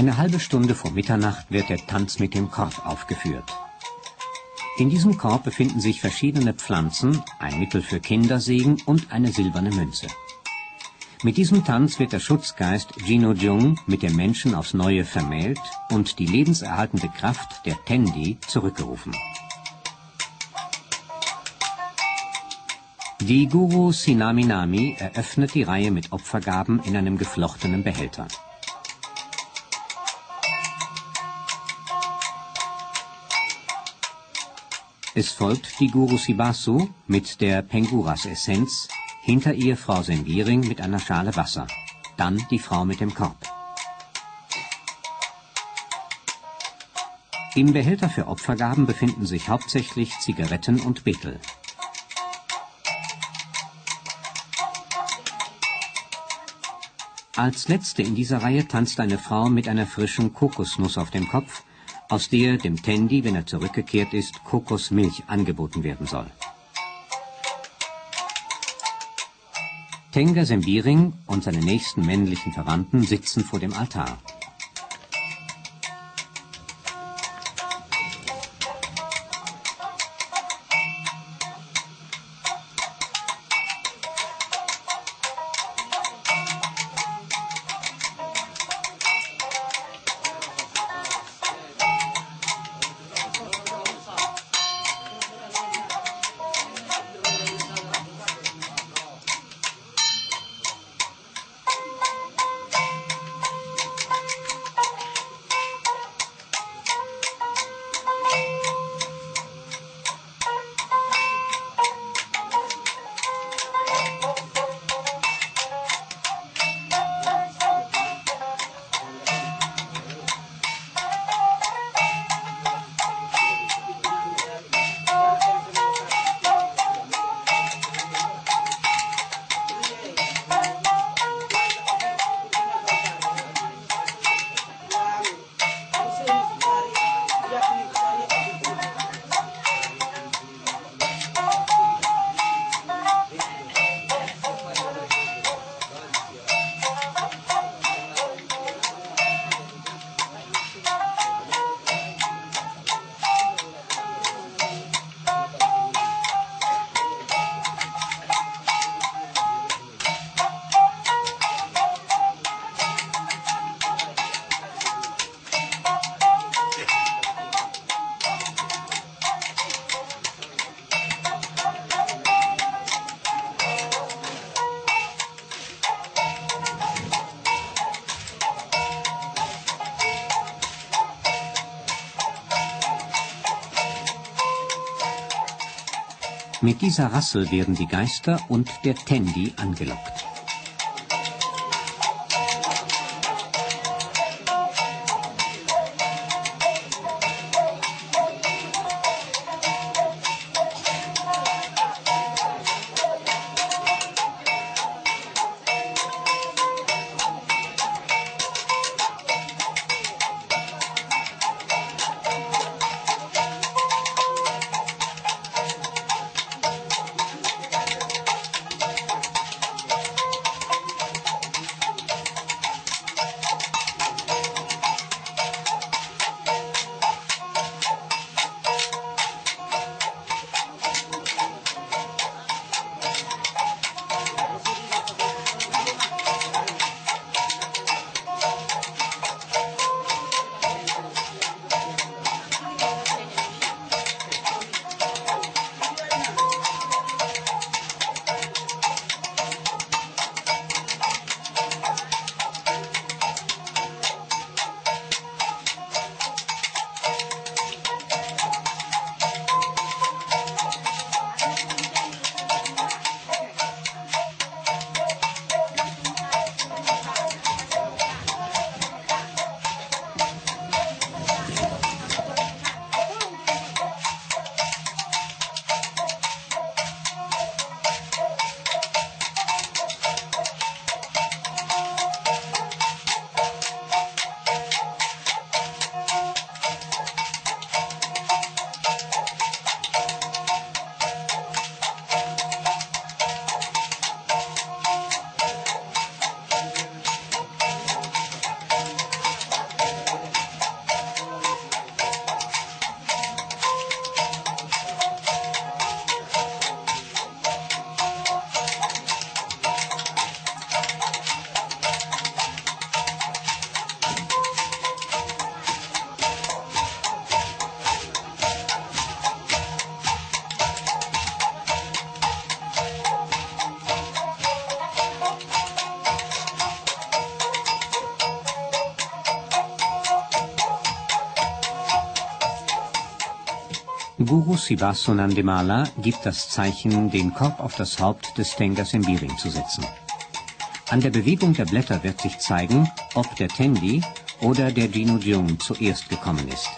Eine halbe Stunde vor Mitternacht wird der Tanz mit dem Korb aufgeführt. In diesem Korb befinden sich verschiedene Pflanzen, ein Mittel für Kindersegen und eine silberne Münze. Mit diesem Tanz wird der Schutzgeist Jinojung mit dem Menschen aufs Neue vermählt und die lebenserhaltende Kraft der Tendi zurückgerufen. Die Guru Sinami-nami eröffnet die Reihe mit Opfergaben in einem geflochtenen Behälter. Es folgt die Guru Sibasu mit der Penguras-Essenz, hinter ihr Frau Sembiring mit einer Schale Wasser, dann die Frau mit dem Korb. Im Behälter für Opfergaben befinden sich hauptsächlich Zigaretten und Betel. Als letzte in dieser Reihe tanzt eine Frau mit einer frischen Kokosnuss auf dem Kopf, aus der dem Tendi, wenn er zurückgekehrt ist, Kokosmilch angeboten werden soll. Tenga Sembiring und seine nächsten männlichen Verwandten sitzen vor dem Altar. Mit dieser Rassel werden die Geister und der Tendi angelockt. Guru Sivasunandimala gibt das Zeichen, den Korb auf das Haupt des Tenga Sembiring zu setzen. An der Bewegung der Blätter wird sich zeigen, ob der Tendi oder der Jinujung zuerst gekommen ist.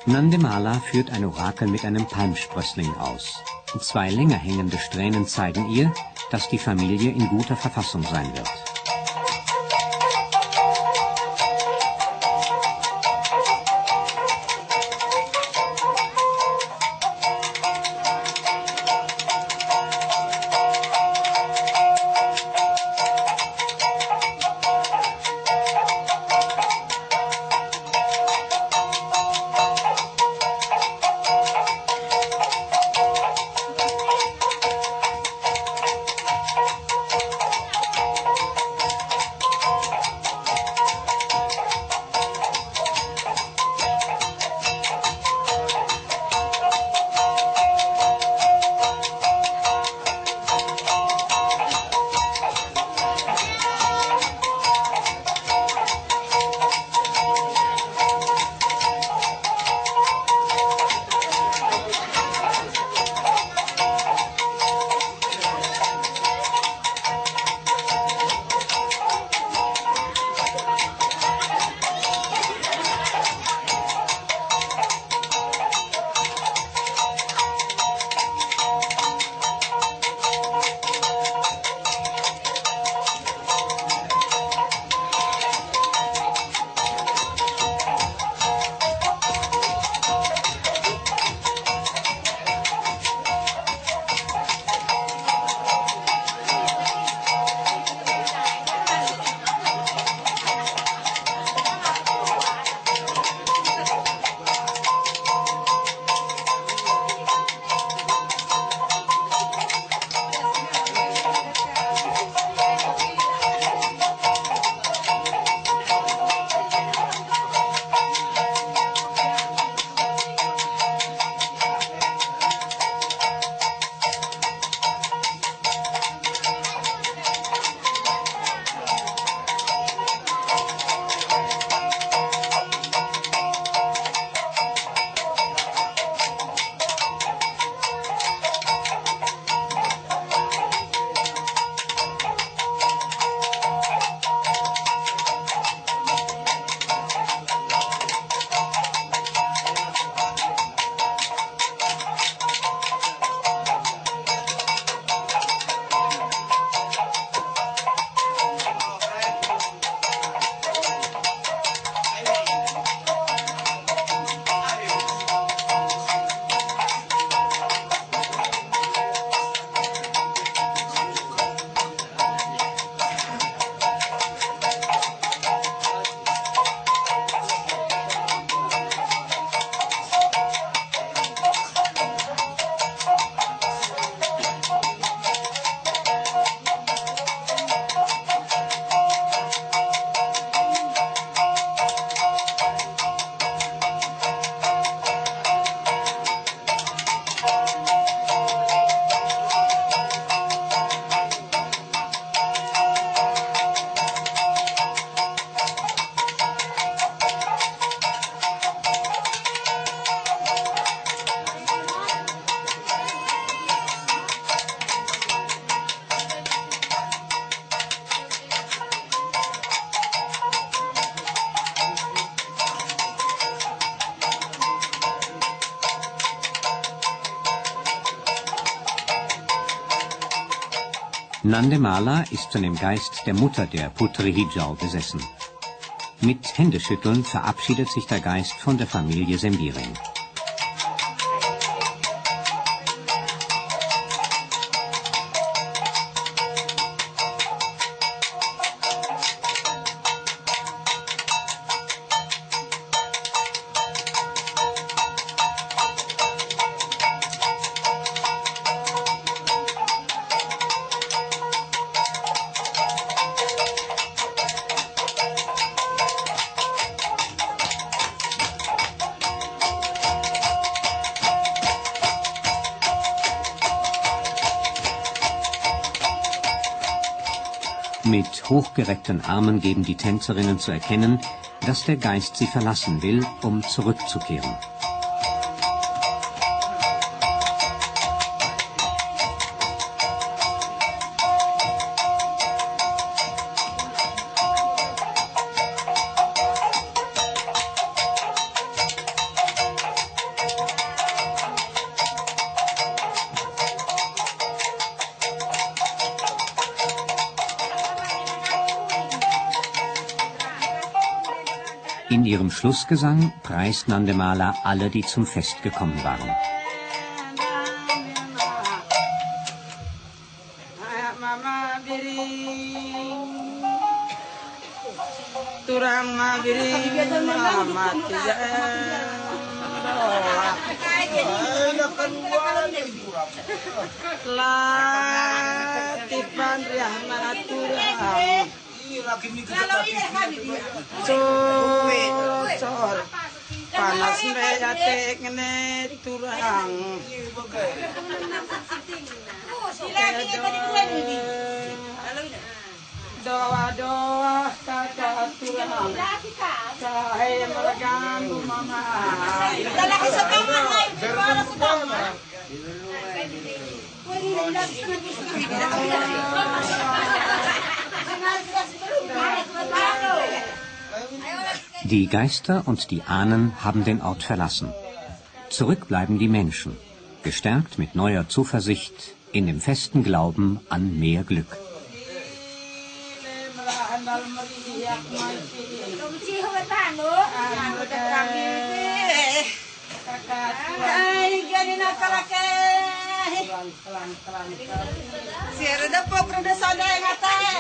Nandimala führt ein Orakel mit einem Palmsprössling aus. 2 länger hängende Strähnen zeigen ihr, dass die Familie in guter Verfassung sein wird. Nandemala ist von dem Geist der Mutter der Putri Hijau besessen. Mit Händeschütteln verabschiedet sich der Geist von der Familie Sembiring. Mit hochgereckten Armen geben die Tänzerinnen zu erkennen, dass der Geist sie verlassen will, um zurückzukehren. In ihrem Schlussgesang preist Nandemala alle, die zum Fest gekommen waren. Panas meyatek ngene turang. Doa-doa kata turang. Cahaya meregang mama. Lalaki sa kamay, para sa kamay. Die Geister und die Ahnen haben den Ort verlassen. Zurück bleiben die Menschen, gestärkt mit neuer Zuversicht in dem festen Glauben an mehr Glück. Sira daw po, pero nasa na yung atay.